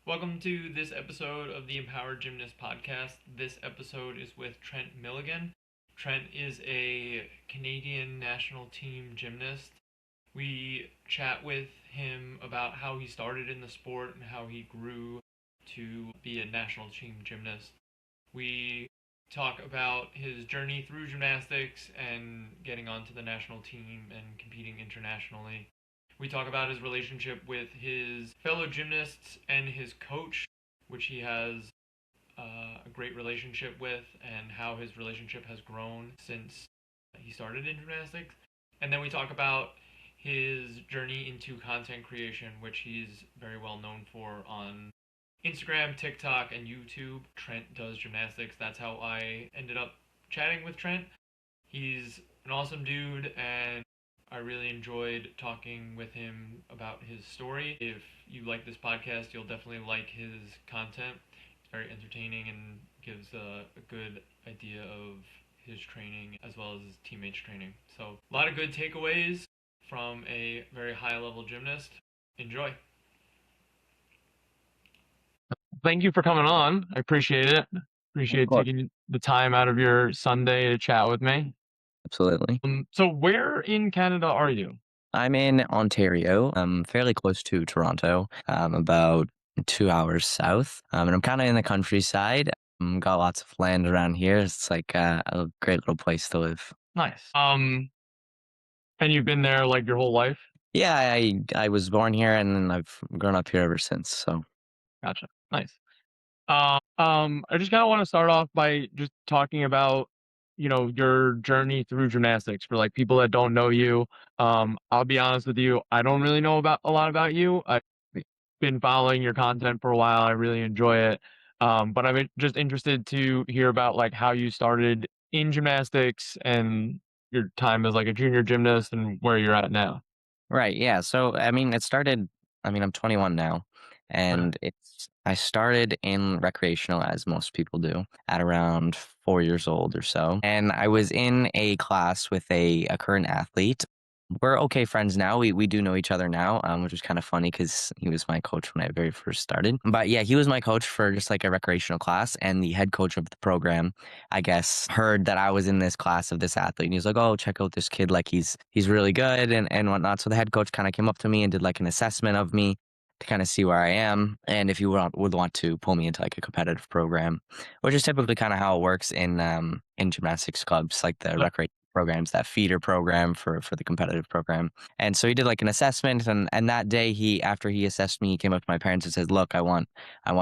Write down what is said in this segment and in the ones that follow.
Welcome to this episode of the Empowered Gymnast podcast. This episode is with Trent Milligan. Trent is a Canadian national team gymnast. We chat with him about how he started in the sport and how he grew to be a national team gymnast. We talk about his journey through gymnastics and getting onto the national team and competing internationally. We talk about his relationship with his fellow gymnasts and his coach, which he has a great relationship with, and how his relationship has grown since he started in gymnastics. And then we talk about his journey into content creation, which he's very well known for on Instagram, TikTok, and YouTube. Trent Does Gymnastics. That's how I ended up chatting with Trent. He's an awesome dude, and I really enjoyed talking with him about his story. If you like this podcast, you'll definitely like his content. It's very entertaining and gives a good idea of his training as well as his teammates' training. So, a lot of good takeaways from a very high level gymnast. Enjoy. Thank you for coming on. I appreciate it. Of Appreciate course, taking the time out of your Sunday to chat with me. absolutely. So where in Canada are you? I'm in Ontario. I'm fairly close to Toronto, about 2 hours south. And I'm kind of in the countryside. Got lots of land around here. It's like a great little place to live. Nice. And you've been there like your whole life? Yeah, I was born here and then I've grown up here ever since. So Gotcha. Nice. I just kind of want to start off by just talking about, your journey through gymnastics for like people that don't know you. I'll be honest with you, I don't really know about a lot about you. I've been following your content for a while. I really enjoy it. But just interested to hear about like how you started in gymnastics and your time as like a junior gymnast and where you're at now. right, yeah. So I mean, it started. I mean, I'm 21 now, Okay. and I started in recreational as most people do at around 4 years old or so. And I was in a class with a current athlete. We're okay friends now. We do know each other now, which was kind of funny because he was my coach when I very first started. But yeah, he was my coach for just like a recreational class, and the head coach of the program, I guess, heard that I was in this class of this athlete, and he was like, "Oh, check out this kid! Like he's really good and whatnot." So the head coach kind of came up to me and did like an assessment of me to kind of see where I am and if he would want to pull me into like a competitive program, which is typically kind of how it works in gymnastics clubs, like the Yep. recreation programs, that feeder program for the competitive program. And so he did like an assessment, and that day after he assessed me, he came up to my parents and said, "Look, I want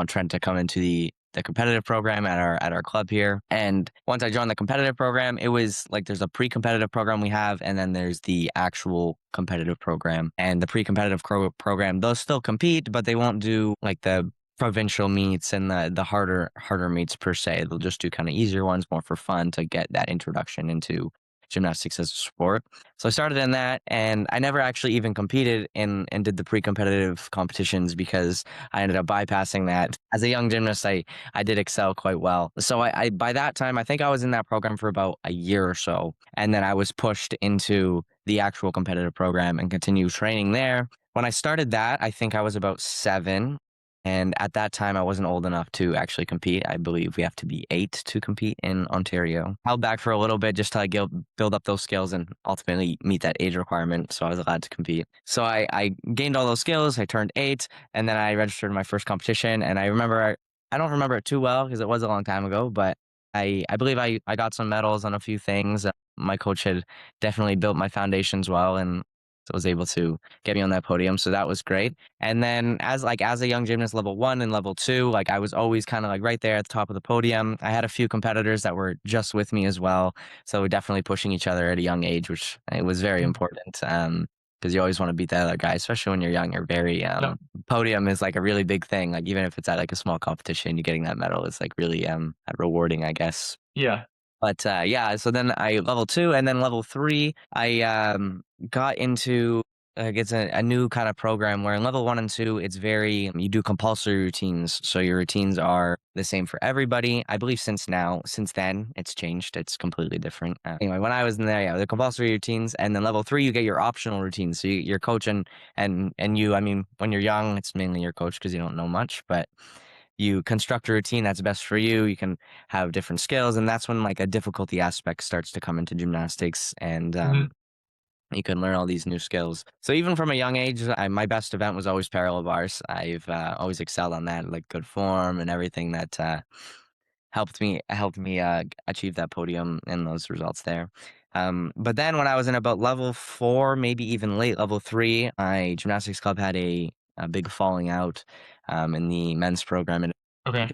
Trent to come into the competitive program at our club here." And once I joined the competitive program, it was like there's a pre-competitive program we have, and then there's the actual competitive program. And the pre-competitive program, they'll still compete, but they won't do like the provincial meets and the harder meets per se. They'll just do kind of easier ones, more for fun to get that introduction into gymnastics as a sport. So I started in that, and I never actually even competed in and did the pre-competitive competitions because I ended up bypassing that. As a young gymnast, I did excel quite well. So I by that time I think I was in that program for about a year or so, and then I was pushed into the actual competitive program and continue training there. When I started that, I think I was about 7. And at that time, I wasn't old enough to actually compete. I believe we have to be 8 to compete in Ontario. Held back for a little bit just to like build up those skills and ultimately meet that age requirement. So I was allowed to compete. So I gained all those skills. I turned 8, and then I registered my first competition. And I remember, I don't remember it too well because it was a long time ago, but I believe I got some medals on a few things. My coach had definitely built my foundations well and was able to get me on that podium. So that was great. And then as a young gymnast, level 1 and level 2, like I was always kind of like right there at the top of the podium. I had a few competitors that were just with me as well. So we're definitely pushing each other at a young age, which it was very important. Because you always want to beat the other guy, especially when you're young. You're very Yep. podium is like a really big thing. Like even if it's at like a small competition, you getting that medal is like really rewarding, I guess. Yeah. But yeah, so then I level 2 and then level 3, I got into like it's a new kind of program where in level 1 and 2, it's very, you do compulsory routines. So your routines are the same for everybody. I believe since then, it's changed. It's completely different. Anyway, when I was in there, yeah, the compulsory routines. And then level 3, you get your optional routines. So your coach and you, I mean, when you're young, it's mainly your coach because you don't know much, but you construct a routine that's best for you. You can have different skills. And that's when like a difficulty aspect starts to come into gymnastics. And, Hmm. you can learn all these new skills. So even from a young age, my best event was always parallel bars. I've always excelled on that, like good form and everything that helped me achieve that podium and those results there. But then when I was in about level 4, maybe even late level 3, my gymnastics club had a big falling out in the men's program, and Okay.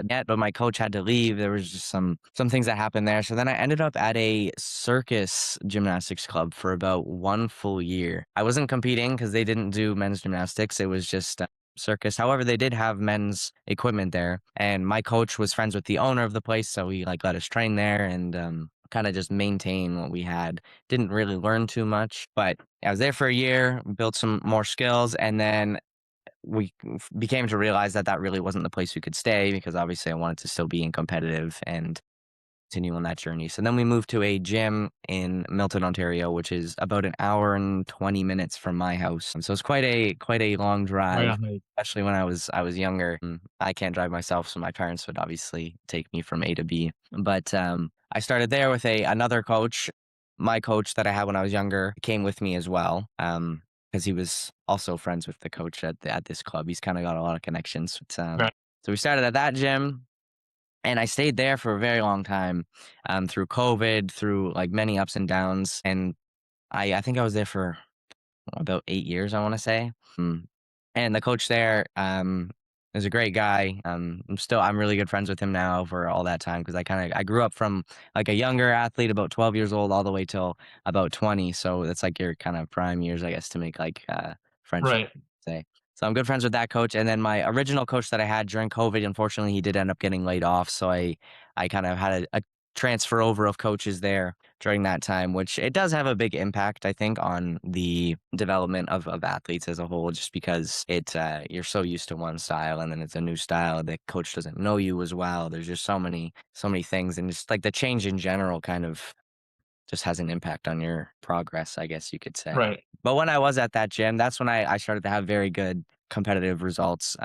yet, but my coach had to leave. There was just some things that happened there. So then I ended up at a circus gymnastics club for about 1 full year. I wasn't competing because they didn't do men's gymnastics. It was just circus. However, they did have men's equipment there, and my coach was friends with the owner of the place, so he like let us train there and kind of just maintain what we had. Didn't really learn too much, but I was there for a year, built some more skills, and then we became to realize that that really wasn't the place we could stay because obviously I wanted to still be in competitive and continue on that journey. So then we moved to a gym in Milton, Ontario, which is about an hour and 20 minutes from my house. And so it's quite a long Right drive, on. Right. especially when I was younger. I can't drive myself, so my parents would obviously take me from A to B. But I started there with another coach. My coach that I had when I was younger came with me as well. Because he was also friends with the coach at this club. He's kind of got a lot of connections. Right. So we started at that gym, and I stayed there for a very long time, through COVID, through like many ups and downs. And I think I was there for about 8 years, I want to say. And the coach there is a great guy. I'm really good friends with him now for all that time because I grew up from like a younger athlete, about 12 years old, all the way till about 20. So it's like your kind of prime years, I guess, to make like friendship. Right. Say. So I'm good friends with that coach. And then my original coach that I had during COVID, unfortunately, he did end up getting laid off. So I kind of had a transfer over of coaches there during that time, which it does have a big impact, I think, on the development of athletes as a whole, just because you're so used to one style and then it's a new style. The coach doesn't know you as well. There's just so many things, and just like the change in general kind of just has an impact on your progress, I guess you could say. Right. But when I was at that gym, that's when I started to have very good competitive results.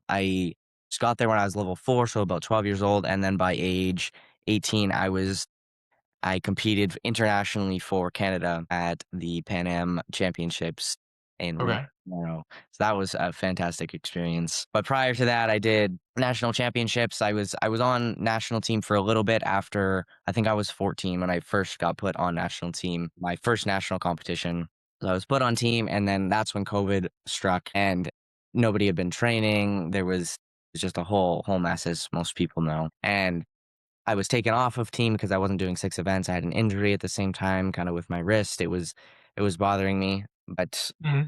I just got there when I was level 4, so about 12 years old, and then by age 18, I competed internationally for Canada at the Pan Am Championships in Rio Okay. de Janeiro. So that was a fantastic experience. But prior to that, I did national championships. I was on national team for a little bit after I think I was 14 when I first got put on national team, my first national competition. So I was put on team, and then that's when COVID struck and nobody had been training. There was just a whole mess, as most people know. And I was taken off of team because I wasn't doing 6 events. I had an injury at the same time, kind of with my wrist. It was bothering me, but Hmm.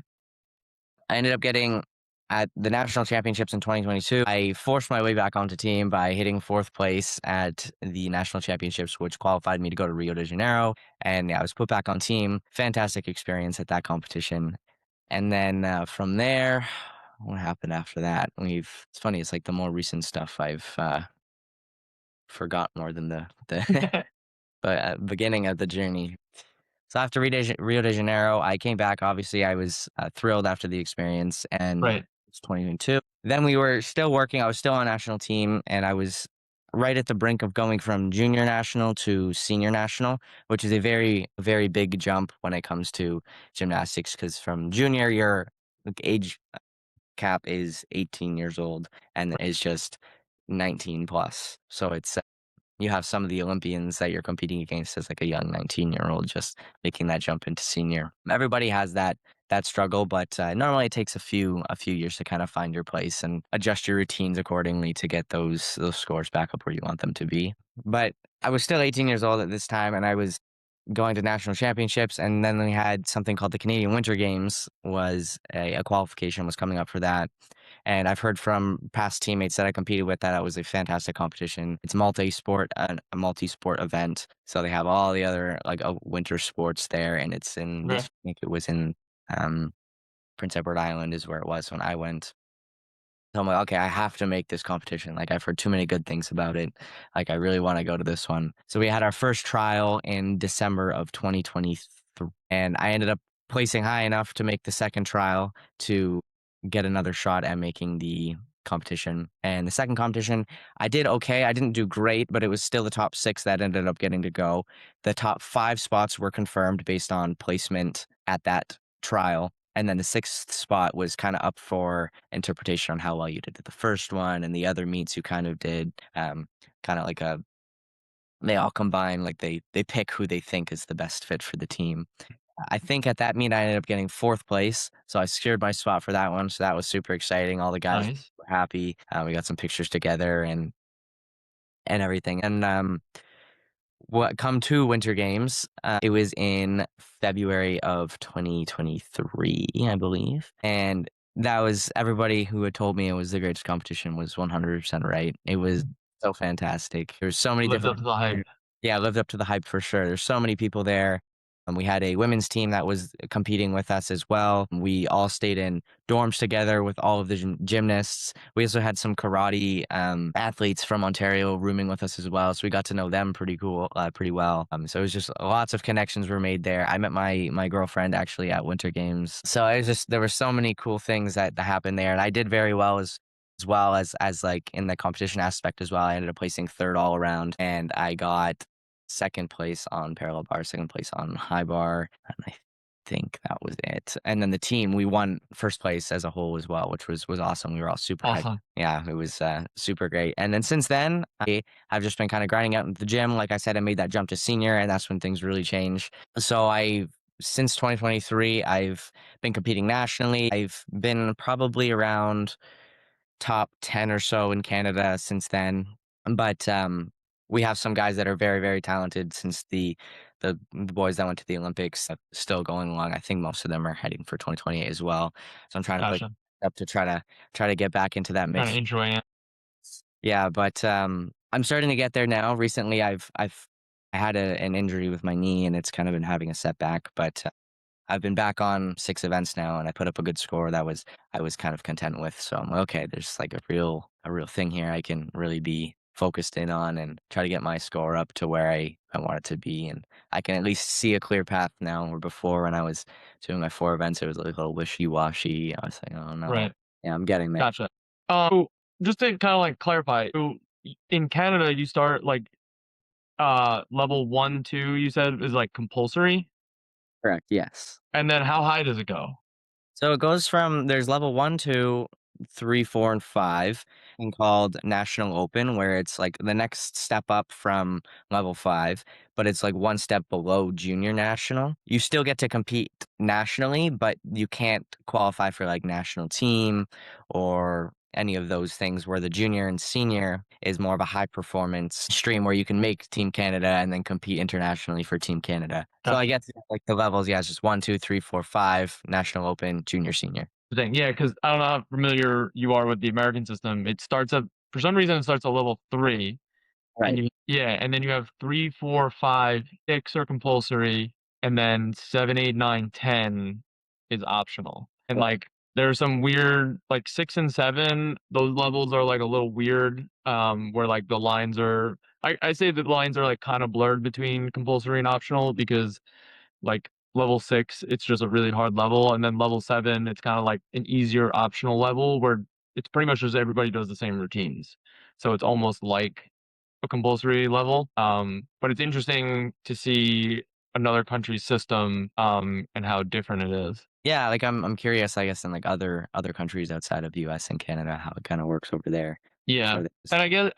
I ended up getting at the national championships in 2022. I forced my way back onto team by hitting 4th place at the national championships, which qualified me to go to Rio de Janeiro. And yeah, I was put back on team. Fantastic experience at that competition. And then from there, what happened after that? It's funny. It's like the more recent stuff I've forgot more than the but beginning of the journey. So after Rio de Janeiro, I came back. Obviously, I was thrilled after the experience, and Right. it's 2022. Then we were still working. I was still on national team, and I was right at the brink of going from junior national to senior national, which is a very, very big jump when it comes to gymnastics. Because from junior, your age cap is 18 years old, and is just 19 plus. So it's you have some of the Olympians that you're competing against as like a young 19-year-old just making that jump into senior. Everybody has that struggle, but normally it takes a few years to kind of find your place and adjust your routines accordingly to get those scores back up where you want them to be. But I was still 18 years old at this time, and I was going to national championships, and then we had something called the Canadian Winter Games. Was a qualification was coming up for that, and I've heard from past teammates that I competed with that it was a fantastic competition. It's multi-sport, a multi-sport event. So they have all the other like winter sports there, and it's in this. Okay. I think it was in Prince Edward Island is where it was when I went. So I'm like, okay, I have to make this competition. Like I've heard too many good things about it. Like I really want to go to this one. So we had our first trial in December of 2023, and I ended up placing high enough to make the second trial to get another shot at making the competition. And the second competition, I did okay. I didn't do great, but it was still the top 6 that ended up getting to go. The top 5 spots were confirmed based on placement at that trial. And then the 6th spot was kind of up for interpretation on how well you did at the first one, and the other meets you kind of did kind of like a they all combine, like they pick who they think is the best fit for the team. I think at that meet I ended up getting 4th place, so I secured my spot for that one. So that was super exciting. All the guys Nice. were happy. We got some pictures together and everything. And what come to Winter Games, it was in February of 2023, I believe. And that was everybody who had told me it was the greatest competition was 100% right. It was so fantastic. There's so many Lived up different to the hype. yeah, lived up to the hype for sure. There's so many people there. And we had a women's team that was competing with us as well. We all stayed in dorms together with all of the gymnasts. We also had some karate athletes from Ontario rooming with us as well. So we got to know them pretty well. So it was just lots of connections were made there. I met my girlfriend actually at Winter Games. So it was just there were so many cool things that happened there, and I did very well as well as like in the competition aspect as well. I ended up placing 3rd all around, and I got 2nd place on parallel bar, 2nd place on high bar, and I think that was it. And then the team, we won 1st place as a whole as well, which was awesome. We were all super hyped. Awesome. Yeah, it was super great. And then since then, I've just been kind of grinding out in the gym. Like I said, I made that jump to senior, and that's when things really changed. So since 2023, I've been competing nationally. I've been probably around top 10 or so in Canada since then. But we have some guys that are very, very talented since the boys that went to the Olympics are still going along. I think most of them are heading for 2028 as well. So I'm trying to play Gotcha. up to try to get back into that Kind of mix. enjoying it. Yeah, but I'm starting to get there now. Recently, I had an injury with my knee, and it's kind of been having a setback. But I've been back on 6 events now, and I put up a good score that I was kind of content with. So I'm like, okay, there's like a real thing here I can really be focused in on and try to get my score up to where I want it to be. And I can at least see a clear path now, where before when I was doing my 4 events, it was like a little wishy-washy. I was like, oh no. Right. Yeah, I'm getting there. Gotcha. So just to kind of like clarify, so in Canada, you start like level 1, 2, you said is like compulsory, Correct. Yes. and then how high does it go? So it goes from there's level 1, 2, 3, 4, and 5, and called National Open, where it's like the next step up from level 5, but it's like one step below Junior National. You still get to compete nationally, but you can't qualify for like national team or any of those things, where the junior and senior is more of a high performance stream where you can make Team Canada and then compete internationally for Team Canada. So I Gotcha. guess like the levels, yeah, it's just 1, 2, 3, 4, 5, National Open, Junior, Senior. Thing. Yeah, because I don't know how familiar you are with the American system. It starts at for some reason it starts at level 3, and Right. and then you have 3, 4, 5, 6 are compulsory, and then 7, 8, 9, 10 is optional. And Right. like there's some weird like 6 and 7, those levels are like a little weird, where like the lines are I say that the lines are like kind of blurred between compulsory and optional because like level 6, it's just a really hard level, and then level 7, it's kind of like an easier optional level where it's pretty much just everybody does the same routines. So it's almost like a compulsory level. But it's interesting to see another country's system and how different it is. Yeah, like I'm curious, I guess, in like other countries outside of the US and Canada, how it kind of works over there. Yeah. Sure. And I guess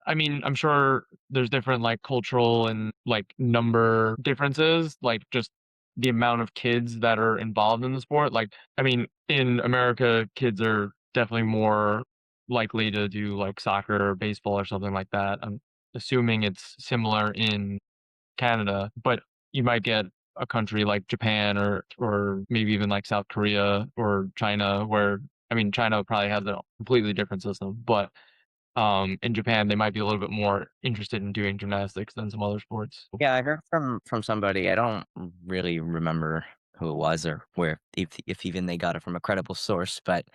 I mean, I'm sure there's different like cultural and like number differences, like just the amount of kids that are involved in the sport. Like, I mean, in America, kids are definitely more likely to do like soccer or baseball or something like that. I'm assuming it's similar in Canada, but you might get a country like Japan or maybe even like South Korea or China where I mean China probably has a completely different system, but in Japan, they might be a little bit more interested in doing gymnastics than some other sports. Yeah, I heard from somebody. I don't really remember who it was or where if even they got it from a credible source, but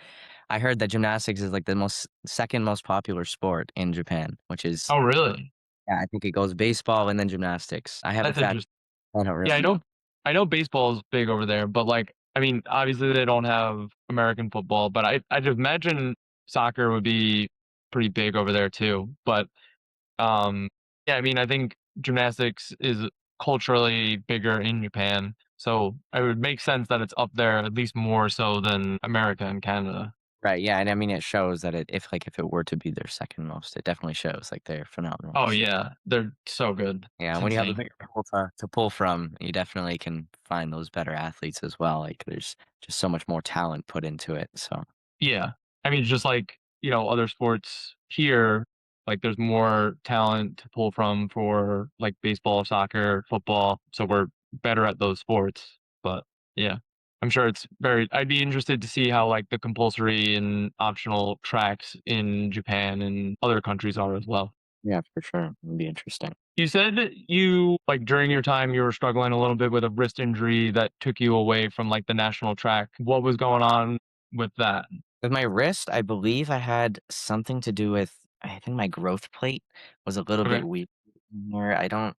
I heard that gymnastics is like the most second most popular sport in Japan, which is Oh, really? yeah, I think it goes baseball and then gymnastics. I have a That's fat interesting. I don't really Yeah, know. I know baseball is big over there, but like, I mean, obviously they don't have American football, but I'd imagine soccer would be pretty big over there too. But yeah, I mean, I think gymnastics is culturally bigger in Japan, so it would make sense that it's up there at least more so than America and Canada. Right, yeah, and I mean, it shows that if it were to be their second most, it definitely shows, like, they're phenomenal. Oh yeah, they're so good. Yeah, It's when you have a insane. bigger pool to pull from, you definitely can find those better athletes as well, like, there's just so much more talent put into it, so Yeah. I mean, just like, other sports here, like there's more talent to pull from for like baseball, soccer, football. So we're better at those sports. But yeah, I'm sure I'd be interested to see how like the compulsory and optional tracks in Japan and other countries are as well. yeah, for sure, it'd be interesting. You said that like during your time, you were struggling a little bit with a wrist injury that took you away from like the national track. What was going on with that? With my wrist, I believe I had something to do with I think my growth plate was a little bit Okay. weak there. I think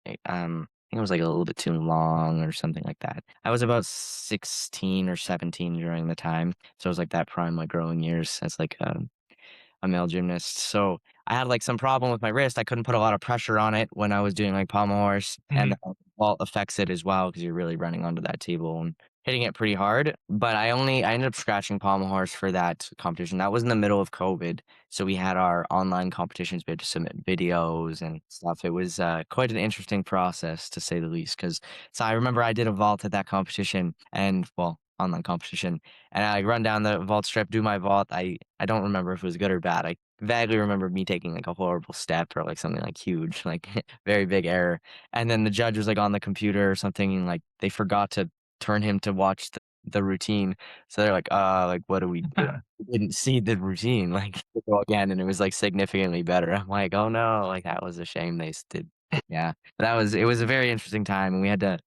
it was like a little bit too long or something like that. I was about 16 or 17 during the time. So it was like that prime my growing years as like a male gymnast. So I had like some problem with my wrist. I couldn't put a lot of pressure on it when I was doing like pommel horse, and Mhm. the vault affects it as well because you're really running onto that table and hitting it pretty hard. But I ended up scratching pommel horse for that competition. That was in the middle of COVID, so we had our online competitions. We had to submit videos and stuff. It was quite an interesting process to say the least. Because so I remember I did a vault at that competition, and well, online competition, and I run down the vault strip, do my vault. I don't remember if it was good or bad. I vaguely remember me taking like a horrible step or like something like huge, like very big error. And then the judge was like on the computer or something, and like they forgot to turn him to watch the routine. So they're like, what do we do? We didn't see the routine, like go again, and it was like significantly better. I'm like, oh no, like that was a shame they did. Yeah, it was a very interesting time, and we had to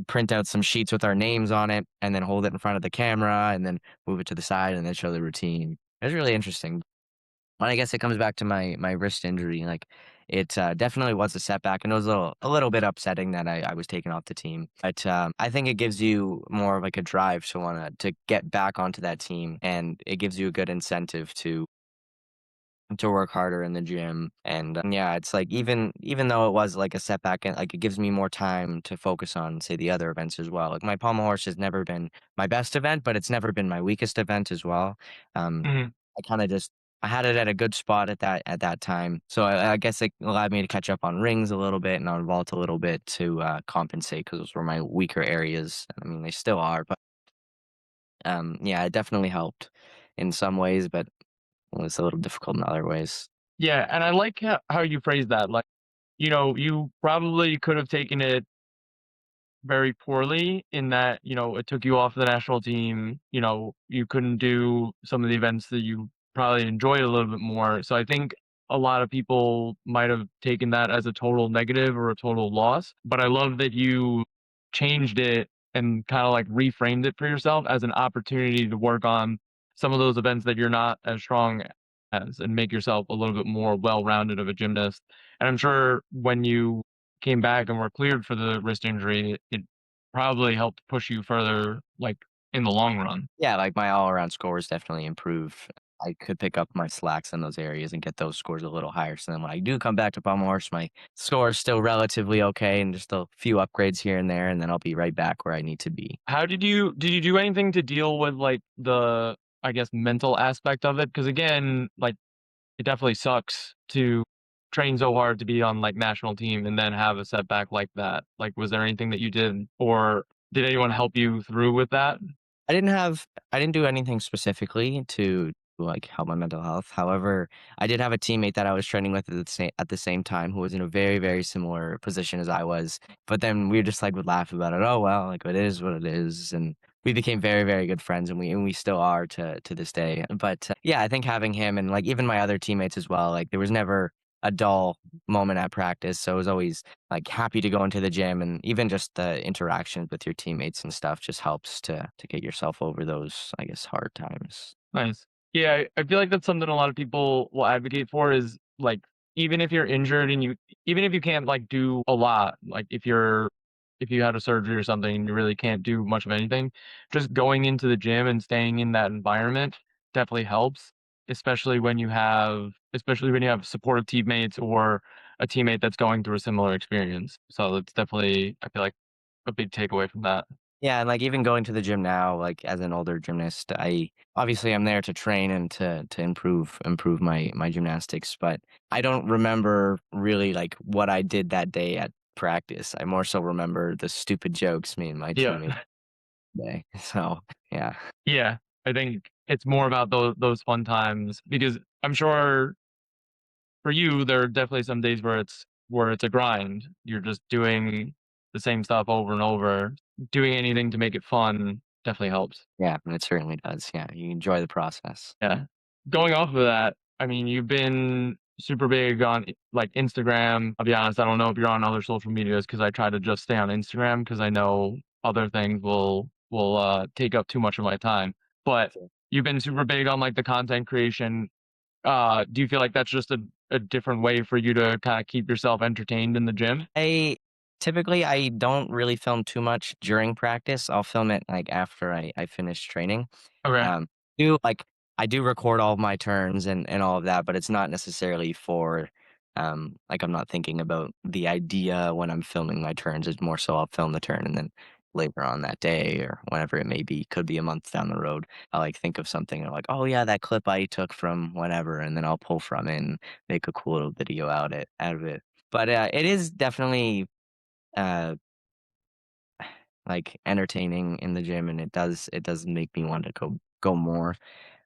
print out some sheets with our names on it and then hold it in front of the camera and then move it to the side and then show the routine. It was really interesting. But I guess it comes back to my wrist injury. Like it definitely was a setback, and it was a little bit upsetting that I was taken off the team. But I think it gives you more of like a drive to want to get back onto that team, and it gives you a good incentive to work harder in the gym. And yeah, it's like even though it was like a setback, and like it gives me more time to focus on say the other events as well. Like my pommel horse has never been my best event, but it's never been my weakest event as well. Um, Mhm. I kind of just I had it at a good spot at that time, so I guess it allowed me to catch up on rings a little bit and on vault a little bit to compensate because those were my weaker areas. I mean, they still are, but yeah, it definitely helped in some ways, but it was a little difficult in other ways. Yeah, and I like how you phrase that. Like, you probably could have taken it very poorly in that, it took you off the national team. You couldn't do some of the events that you probably enjoyed a little bit more. So I think a lot of people might have taken that as a total negative or a total loss. But I love that you changed it and kind of like reframed it for yourself as an opportunity to work on some of those events that you're not as strong as and make yourself a little bit more well-rounded of a gymnast. And I'm sure when you came back and were cleared for the wrist injury, it probably helped push you further, like, in the long run. Yeah, like my all around scores definitely improve. I could pick up my slacks in those areas and get those scores a little higher. So then when I do come back to pommel horse, my score is still relatively okay and just a few upgrades here and there, and then I'll be right back where I need to be. How did you do anything to deal with, like, the, I guess, mental aspect of it? Because again, like, it definitely sucks to train so hard to be on, like, national team and then have a setback like that. Like, was there anything that you did, or did anyone help you through with that? I didn't do anything specifically to like help my mental health. However, I did have a teammate that I was training with at the same time who was in a very, very similar position as I was. But then we just like would laugh about it. Oh well, like it is what it is. And we became very, very good friends and we still are to this day. But yeah, I think having him and like even my other teammates as well, like there was never a dull moment at practice. So I was always like happy to go into the gym, and even just the interactions with your teammates and stuff just helps to get yourself over those, I guess, hard times. Nice. Yeah, I feel like that's something a lot of people will advocate for is like even if you're injured and even if you can't like do a lot, like if you had a surgery or something and you really can't do much of anything, just going into the gym and staying in that environment definitely helps, especially when you have supportive teammates or a teammate that's going through a similar experience. So that's definitely I feel like a big takeaway from that. Yeah, and like even going to the gym now, like as an older gymnast, I obviously I'm there to train and to improve my gymnastics, but I don't remember really like what I did that day at practice. I more so remember the stupid jokes me and my Yeah. teammates day. So yeah. Yeah, I think it's more about those fun times because I'm sure for you, there are definitely some days where it's a grind. You're just doing the same stuff over and over. Doing anything to make it fun definitely helps. Yeah, and it certainly does. Yeah, you enjoy the process. Yeah. Going off of that, I mean, you've been super big on like Instagram. I'll be honest, I don't know if you're on other social medias because I try to just stay on Instagram because I know other things will take up too much of my time. But you've been super big on like the content creation. Do you feel like that's just a different way for you to kind of keep yourself entertained in the gym? I don't really film too much during practice. I'll film it like after I finish training. Okay. Um, do like I do record all of my turns and all of that, but it's not necessarily for like I'm not thinking about the idea when I'm filming my turns. It's more so I'll film the turn and then later on that day or whenever it may be, could be a month down the road, I'll like think of something and like, oh yeah, that clip I took from whatever, and then I'll pull from it and make a cool little video out of it. But it is definitely uh like entertaining in the gym, and it does make me want to go more,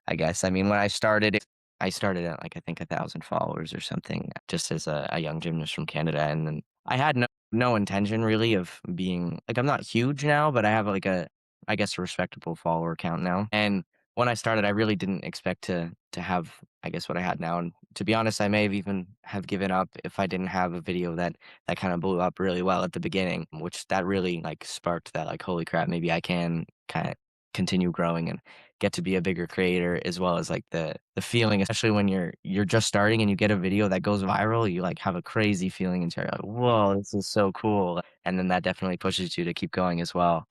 I guess. I mean, when I started at like I think 1,000 followers or something, just as a young gymnast from Canada, and then I had no intention really of being like I'm not huge now, but I have like a I guess a respectable follower count now. And when I started, I really didn't expect to have I guess what I had now. And to be honest, I may have even have given up if I didn't have a video that kind of blew up really well at the beginning, which that really like sparked that like holy crap, maybe I can kind of continue growing and get to be a bigger creator, as well as like the feeling, especially when you're just starting and you get a video that goes viral, you like have a crazy feeling inside. You're like, whoa, this is so cool. And then that definitely pushes you to keep going as well.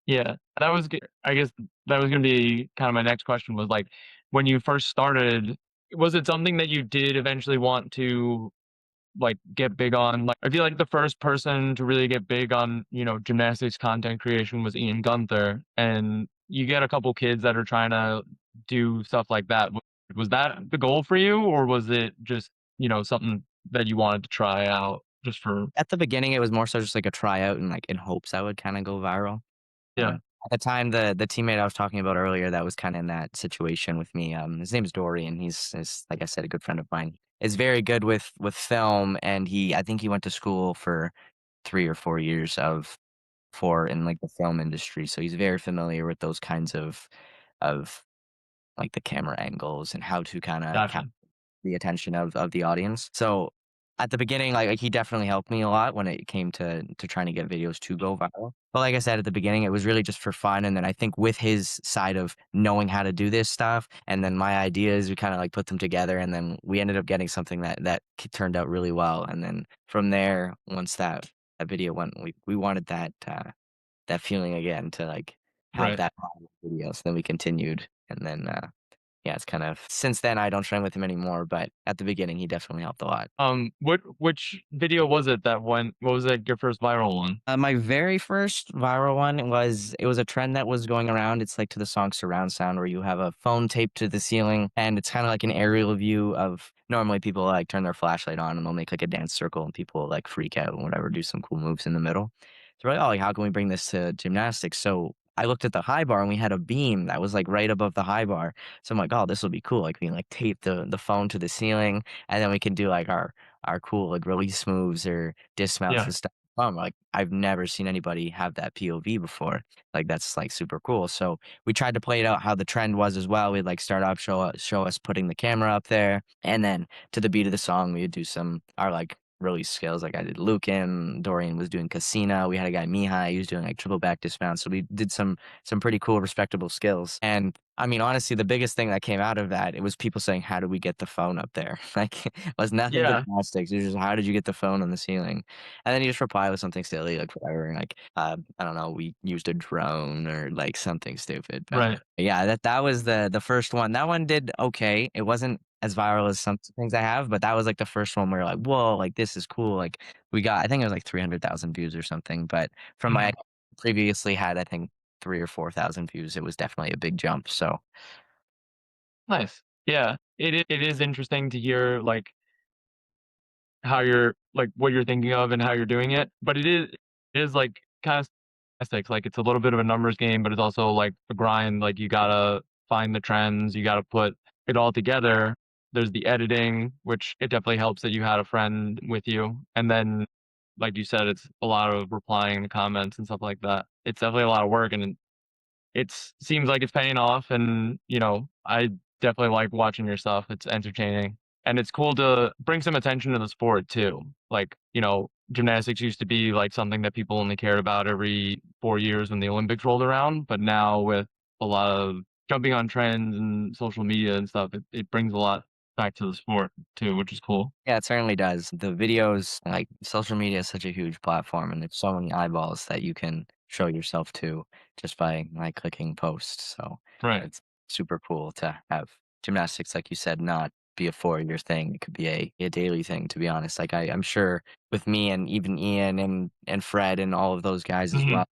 Yeah, I guess that was gonna be kind of my next question was like, when you first started, was it something that you did eventually want to like get big on? Like, I feel like the first person to really get big on, gymnastics content creation was Ian Gunther, and you get a couple kids that are trying to do stuff like that. Was that the goal for you, or was it just, something that you wanted to try out just for At the beginning, it was more so just like a tryout and like in hopes I would kind of go viral. yeah, At the time, the teammate I was talking about earlier that was kind of in that situation with me, his name's Dory, and he's like I said, a good friend of mine. Is very good with film, and I think he went to school for 3 or 4 years for in like the film industry, so he's very familiar with those kinds of like the camera angles and how to kind of gotcha. the attention of the audience. So at the beginning, like he definitely helped me a lot when it came to trying to get videos to go viral. But like I said at the beginning, it was really just for fun. And then I think with his side of knowing how to do this stuff, and then my ideas, we kind of like put them together, and then we ended up getting something that turned out really well. And then from there, once that video went, we wanted that feeling again to like have Right. that video. So then we continued, and then yeah, it's kind of since then I don't train with him anymore, but at the beginning he definitely helped a lot. Which video was it that went? What was like your first viral one? My very first viral one was a trend that was going around. It's like to the song Surround Sound where you have a phone taped to the ceiling and it's kind of like an aerial view of normally people like turn their flashlight on and they'll make like a dance circle and people like freak out and whatever, do some cool moves in the middle. So we're like, oh, like, how can we bring this to gymnastics? So I looked at the high bar and we had a beam that was like right above the high bar. So I'm like, oh, this will be cool. Like we can like tape the phone to the ceiling and then we can do like our cool like release moves or dismounts Yeah. and stuff like I've never seen anybody have that POV before. Like that's like super cool. So we tried to play it out how the trend was as well. We'd like start off show us putting the camera up there, and then to the beat of the song we would do some our like release skills. Like I did Lucan, Dorian was doing Casina. We had a guy Mihai, he was doing like triple back dismount. So we did some pretty cool, respectable skills. And I mean, honestly, the biggest thing that came out of that, it was people saying, "How do we get the phone up there?" Like, it was nothing but Yeah. gymnastics. It was just, "How did you get the phone on the ceiling?" And then you just reply with something silly, like whatever, like I don't know, we used a drone or like something stupid. But Right. yeah, that was the first one. That one did okay. It wasn't as viral as some things I have, but that was like the first one where like, whoa, like this is cool. Like we got, I think it was like 300,000 views or something. But from my Mhm. previously had, I think 3 or 4 thousand views. It was definitely a big jump. So Nice. Yeah. It is interesting to hear, like, how you're like, what you're thinking of and how you're doing it, but it is, like, kinda statistics, like, it's a little bit of a numbers game, but it's also, like, a grind, like, you gotta find the trends, you gotta put it all together. There's the editing, which it definitely helps that you had a friend with you, and then, like you said, it's a lot of replying to comments and stuff like that. It's definitely a lot of work, and it's seems like it's paying off, and, I definitely like watching your stuff. It's entertaining, and it's cool to bring some attention to the sport too. Like, gymnastics used to be, like, something that people only cared about every 4 years when the Olympics rolled around, but now with a lot of jumping on trends and social media and stuff, it brings a lot back to the sport too, which is cool. yeah, it certainly does. The videos, like social media is such a huge platform and there's so many eyeballs that you can show yourself to just by like clicking posts. So Right. it's super cool to have gymnastics, like you said, not be a 4 year thing. It could be a daily thing, to be honest. Like I'm sure with me and even Ian and Fred and all of those guys as well, Mhm.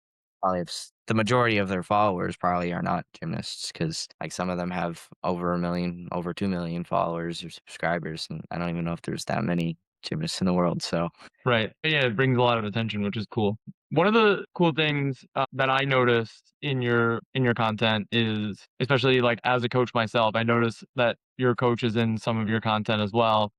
probably have the majority of their followers probably are not gymnasts because like some of them have over a million, over 2 million followers or subscribers, and I don't even know if there's that many gymnasts in the world. So Right. Yeah, it brings a lot of attention, which is cool. One of the cool things, that I noticed in your content is, especially, like, as a coach myself, I noticed that your coach is in some of your content as well,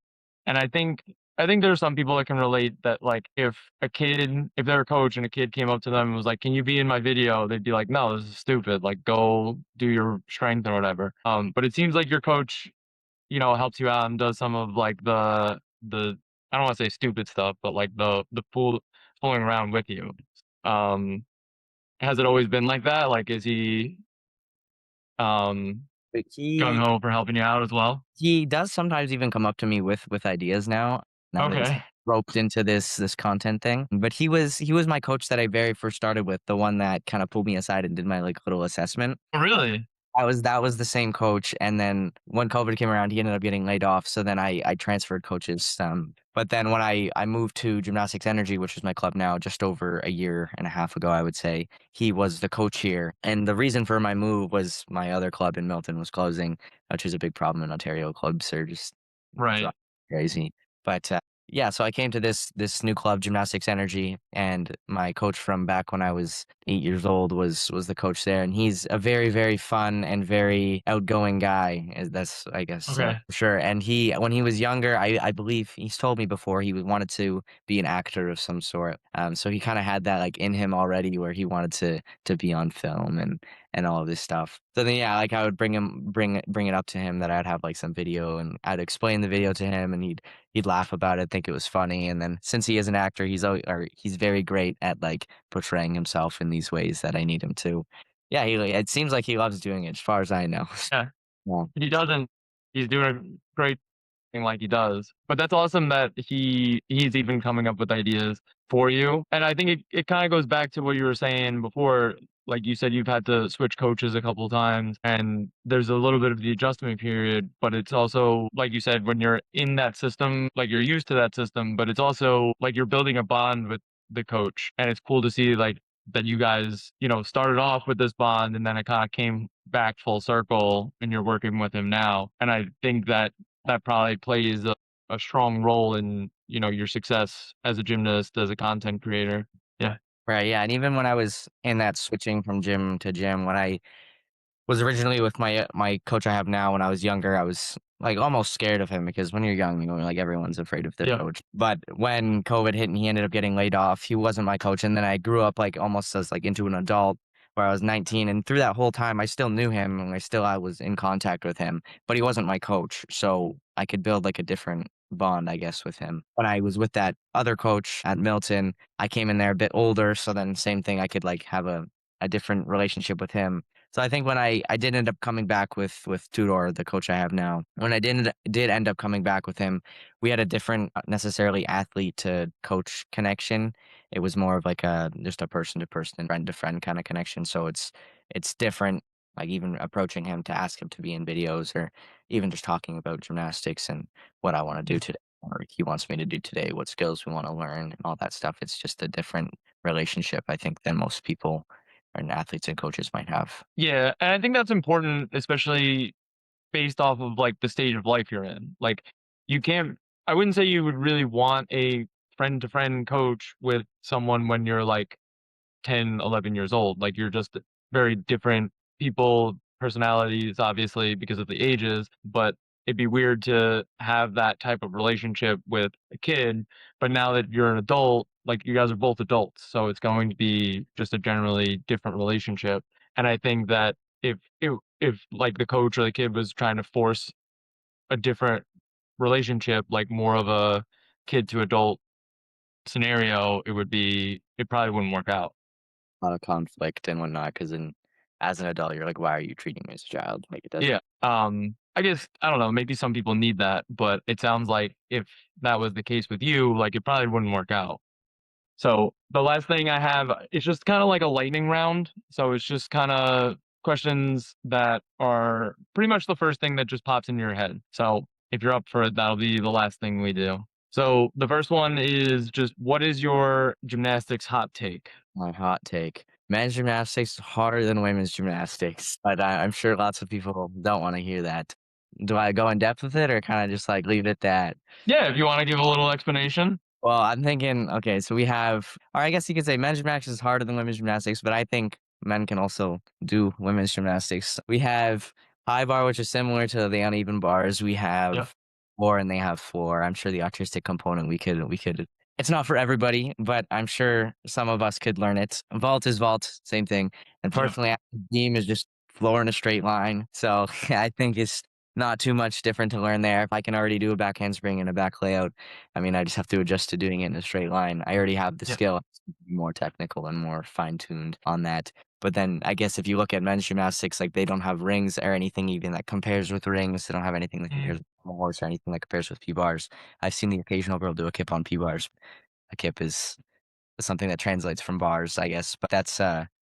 and I think there are some people that can relate that, like, if they're a coach and a kid came up to them and was like, "Can you be in my video?" They'd be like, "No, this is stupid, like, go do your strength or whatever." But it seems like your coach, helps you out and does some of, like, the I don't wanna say stupid stuff, but, like, the fooling around with you. Um, has it always been like that? Like, is he, um, but gung he ho for helping you out as well? he does sometimes even come up to me with ideas now that he's Okay. roped into this content thing. But he was my coach that I very first started with, the one that kind of pulled me aside and did my like little assessment. Oh, really? That was the same coach, and then when COVID came around, he ended up getting laid off, so then I transferred coaches, but then when I moved to Gymnastics Energy, which is my club now, just over a year and a half ago, I would say, he was the coach here, and the reason for my move was my other club in Milton was closing, which is a big problem in Ontario. Clubs are just Right. dri crazy, but, yeah, so I came to this new club, Gymnastics Energy, and my coach from back when I was 8 years old was the coach there, and he's a very, very fun and very outgoing guy. That's I guess Okay. for sure. And he when he was younger, I believe he's told me before he wanted to be an actor of some sort. So he kind of had that like in him already, where he wanted to be on film and all of this stuff. So then yeah, like I would bring it up to him that I'd have like some video and I'd explain the video to him, and he'd laugh about it, think it was funny. And then since he is an actor, he's very great at like portraying himself in these ways that I need him to. Yeah, it seems like he loves doing it, as far as I know. Yeah. Yeah. He doesn't he's doing a great like he does. But that's awesome that he's even coming up with ideas for you. And I think it kind of goes back to what you were saying before. Like you said, you've had to switch coaches a couple of times, and there's a little bit of the adjustment period. But it's also, like you said, when you're in that system, like you're used to that system, but it's also like you're building a bond with the coach. And it's cool to see, like, that you guys, started off with this bond and then it kind of came back full circle and you're working with him now. And I think that probably plays a strong role in, your success as a gymnast, as a content creator. Yeah. Right, yeah, and even when I was in that switching from gym to gym, when I was originally with my coach I have now when I was younger, I was like almost scared of him because when you're young, you know, like everyone's afraid of their Yeah. coach. But when COVID hit and he ended up getting laid off, he wasn't my coach. And then I grew up like almost as like into an adult where I was 19. And through that whole time, I still knew him and I was in contact with him, but he wasn't my coach. So I could build like a different bond, I guess, with him. When I was with that other coach at Milton, I came in there a bit older. So then same thing, I could like have a different relationship with him. So I think when I did end up coming back with Tudor, the coach I have now, when I did end up coming back with him, we had a different necessarily athlete to coach connection. It was more of like a just a person to person, friend to friend kind of connection. So it's different. Like even approaching him to ask him to be in videos or even just talking about gymnastics and what I want to do today or he wants me to do today, what skills we want to learn and all that stuff. It's just a different relationship, I think, than most people and athletes and coaches might have. Yeah, and I think that's important, especially based off of like the stage of life you're in. Like you can't I wouldn't say you would really want a friend to friend coach with someone when you're like 10, 11 years old. Like you're just very different people, personalities, obviously, because of the ages. But it'd be weird to have that type of relationship with a kid. But now that you're an adult, like you guys are both adults. So it's going to be just a generally different relationship. And I think that if like the coach or the kid was trying to force a different relationship, like more of a kid to adult scenario, it probably wouldn't work out. A lot of conflict and whatnot, because as an adult, you're like, "Why are you treating me as a child?" Like, it doesn't. Yeah. I guess I don't know, maybe some people need that, but it sounds like if that was the case with you, like it probably wouldn't work out. So the last thing I have is just kind of like a lightning round. So it's just kind of questions that are pretty much the first thing that just pops in your head. So if you're up for it, that'll be the last thing we do. So the first one is just what is your gymnastics hot take? My hot take. Men's gymnastics is harder than women's gymnastics, but I'm sure lots of people don't wanna hear that. Do I go in depth with it or kinda just, like, leave it at that? Yeah, if you want to give a little explanation. Well, I'm thinking, okay, so we have or I guess you could say men's gymnastics is harder than women's gymnastics, but I think men can also do women's gymnastics. We have high bar, which is similar to the uneven bars. We Yeah. have floor and they have floor. I'm sure the artistic component we could it's not for everybody, but I'm sure some of us could learn it. Vault is vault, same thing. And Yeah. personally, beam is just floor in a straight line. So I think it's not too much different to learn there. If I can already do a back handspring and a back layout, I mean, I just have to adjust to doing it in a straight line. I already have the Yeah. skill, more technical and more fine tuned on that. But then I guess if you look at men's gymnastics, like they don't have rings or anything even that compares with rings. They don't have anything that Mm, compares with a horse or anything that compares with P bars. I've seen the occasional girl do a kip on P bars. A kip is something that translates from bars, I guess. But that's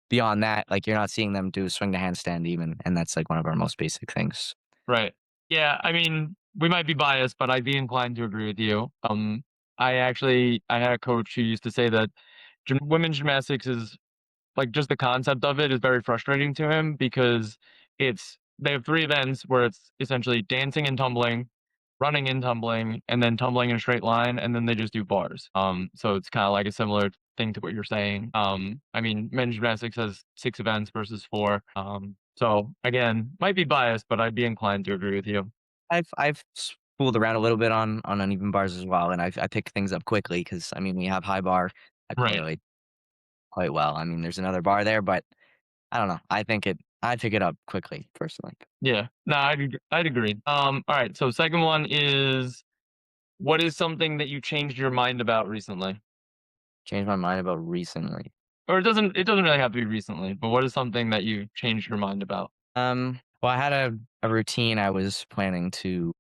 beyond that, like you're not seeing them do swing to handstand even, and that's like one of our most basic things. right. Yeah, I mean, we might be biased, but I'd be inclined to agree with you. I had a coach who used to say that women's gymnastics is like just the concept of it is very frustrating to him because they have three events where it's essentially dancing and tumbling, running and tumbling, and then tumbling in a straight line, and then they just do bars. So it's kind of like a similar thing to what you're saying. I mean, men's gymnastics has six events versus four. So again, might be biased, but I'd be inclined to agree with you. I've fooled around a little bit on uneven bars as well, and I pick things up quickly because I mean we have high bar. I Right. play quite well. I mean, there's another bar there, but I don't know. I pick it up quickly personally. Yeah. No, I'd agree. All right. So second one is what is something that you changed your mind about recently? Changed my mind about recently. Or it doesn't really have to be recently, but what is something that you changed your mind about? Well, I had a routine I was planning to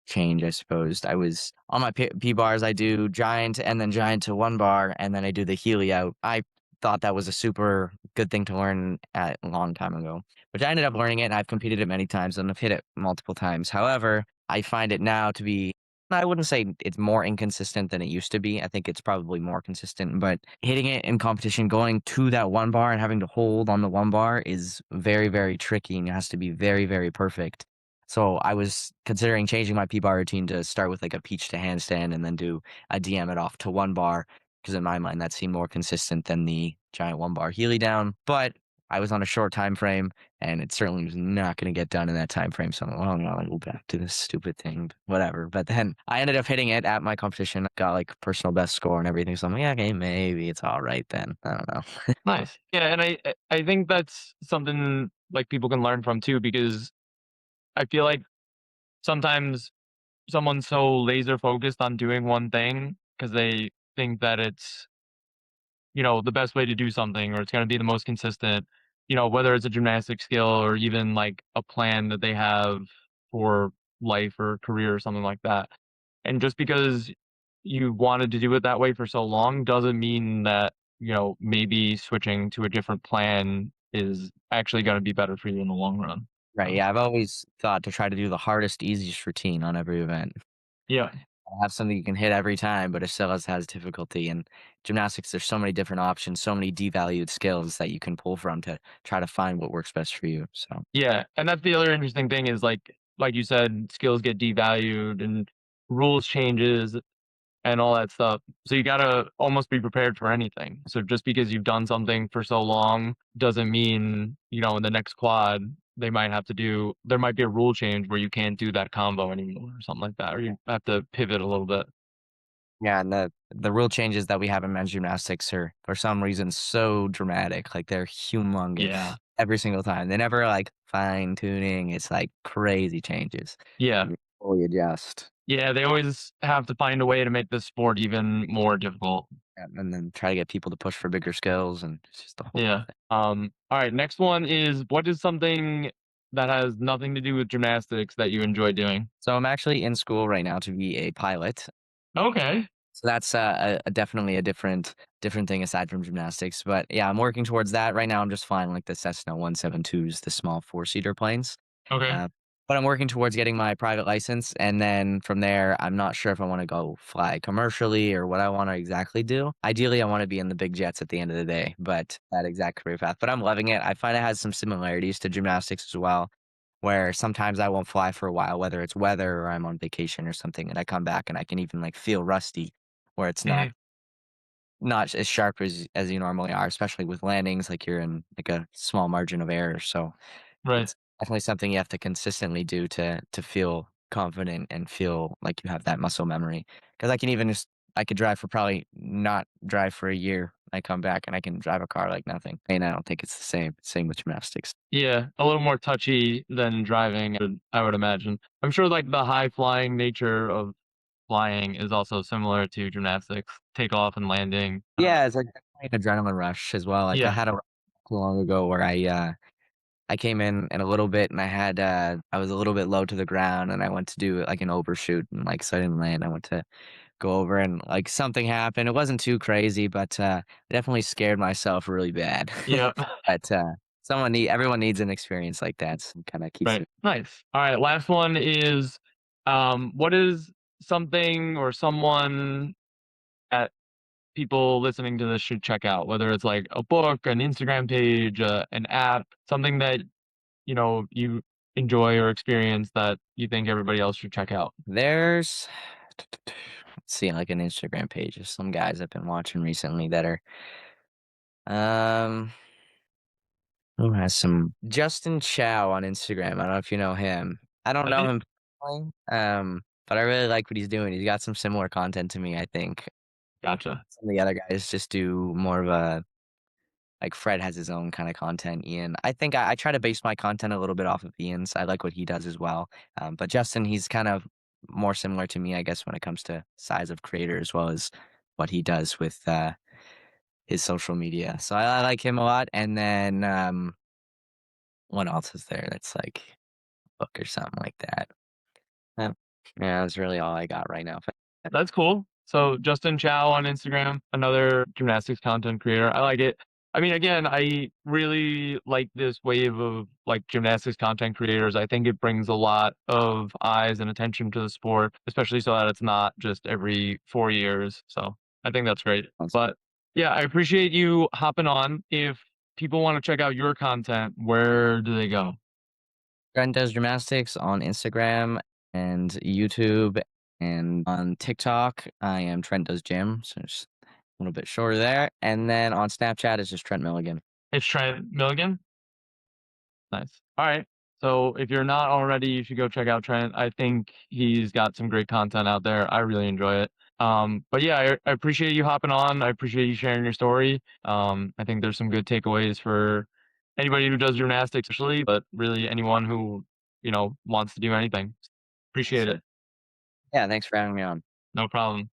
change, I suppose. I was on my P bars, I do giant and then giant to one bar, and then I do the Healy out. I thought that was a super good thing to learn at a long time ago, which I ended up learning it and I've competed it many times and I've hit it multiple times. However, I find it now to be I wouldn't say it's more inconsistent than it used to be. I think it's probably more consistent, but hitting it in competition, going to that one bar and having to hold on the one bar is very, very tricky and it has to be very, very perfect. So I was considering changing my P-bar routine to start with like a peach to handstand and then do a DM it off to one bar because in my mind that seemed more consistent than the giant one bar Healy down. But I was on a short time frame, and it certainly was not going to get done in that time frame. So I'm like, well, no, I'll go back to this stupid thing, but whatever. But then I ended up hitting it at my competition, got like personal best score and everything. So I'm like, yeah, okay, maybe it's all right then. I don't know. Nice. Yeah, and I think that's something like people can learn from too, because I feel like sometimes someone's so laser focused on doing one thing because they think that it's, the best way to do something, or it's going to be the most consistent, whether it's a gymnastic skill or even like a plan that they have for life or career or something like that. And just because you wanted to do it that way for so long doesn't mean that, maybe switching to a different plan is actually going to be better for you in the long run. Right. So, Yeah. I've always thought to try to do the hardest, easiest routine on every event. yeah. Have something you can hit every time, but it still has difficulty. And gymnastics, there's so many different options, so many devalued skills that you can pull from to try to find what works best for you. So Yeah. And that's the other interesting thing is like you said, skills get devalued and rules changes and all that stuff. So you gotta almost be prepared for anything. So just because you've done something for so long doesn't mean, in the next quad there might be a rule change where you can't do that combo anymore or something like that, or you have to pivot a little bit. yeah, and the rule changes that we have in men's gymnastics are for some reason so dramatic. Like they're Yeah. humongous every single time. They never like fine tuning. It's like crazy changes. Yeah. You fully adjust. Yeah. They always have to find a way to make this sport even more difficult. And then try to get people to push for bigger skills and it's just the whole Yeah. All right. Next one is, what is something that has nothing to do with gymnastics that you enjoy doing? So I'm actually in school right now to be a pilot. Okay. So that's definitely a different thing aside from gymnastics. But yeah, I'm working towards that right now. I'm just flying like the Cessna 172s, the small four-seater planes. Okay. Uh, but I'm working towards getting my private license, and then from there, I'm not sure if I want to go fly commercially or what I want to exactly do. Ideally, I want to be in the big jets at the end of the day, but that exact career path. But I'm loving it. I find it has some similarities to gymnastics as well, where sometimes I won't fly for a while, whether it's weather or I'm on vacation or something, and I come back and I can even like feel rusty, where it's not Mhm. not as sharp as you normally are, especially with landings, like you're in like a small margin of error. So Right. it's definitely something you have to consistently do to feel confident and feel like you have that muscle memory. Because I could drive for probably not drive for a year. I come back and I can drive a car like nothing. And I don't think it's the same. Same with gymnastics. Yeah, a little more touchy than driving, I would imagine. I'm sure like the high flying nature of flying is also similar to gymnastics, takeoff and landing. Yeah, it's like an adrenaline rush as well. Like I Yeah, had a run not too long ago where I came in a little bit and I was a little bit low to the ground and I went to do like an overshoot and like so I didn't land. I went to go over and like something happened. It wasn't too crazy, but I definitely scared myself really bad. yeah, But everyone needs an experience like that. So kind of keeps right. it. Nice. All right, last one is, what is something or someone that people listening to this should check out, whether it's like a book, an Instagram page, an app, something that, you enjoy or experience that you think everybody else should check out. There's let's see like an Instagram page of some guys I've been watching recently that are um who has some Justin Chow on Instagram. I don't know if you know him. I don't I know think him personally, but I really like what he's doing. He's got some similar content to me, I think. gotcha. Some of the other guys just do more of a like Fred has his own kind of content. Ian, I think I try to base my content a little bit off of Ian's. I like what he does as well. But Justin, he's kind of more similar to me, I guess, when it comes to size of creator as well as what he does with his social media. So I like him a lot. And then what else is there that's like a book or something like that? Uh, yeah, that's really all I got right now. That's cool. So Justin Chow on Instagram, another gymnastics content creator. I like it. I mean, again, I really like this wave of like gymnastics content creators. I think it brings a lot of eyes and attention to the sport, especially so that it's not just every 4 years. So I think that's great. But yeah, I appreciate you hopping on. If people want to check out your content, where do they go? Trent does gymnastics on Instagram and YouTube and on TikTok. I am Trent does gym, so just a little bit shorter there. And then on Snapchat it's just Trent Milligan. It's Trent Milligan. Nice. All right. So if you're not already, you should go check out Trent. I think he's got some great content out there. I really enjoy it. But yeah, I appreciate you hopping on. I appreciate you sharing your story. I think there's some good takeaways for anybody who does gymnastics, especially, but really anyone who, wants to do anything. Appreciate it. Yeah, thanks for having me on. No problem.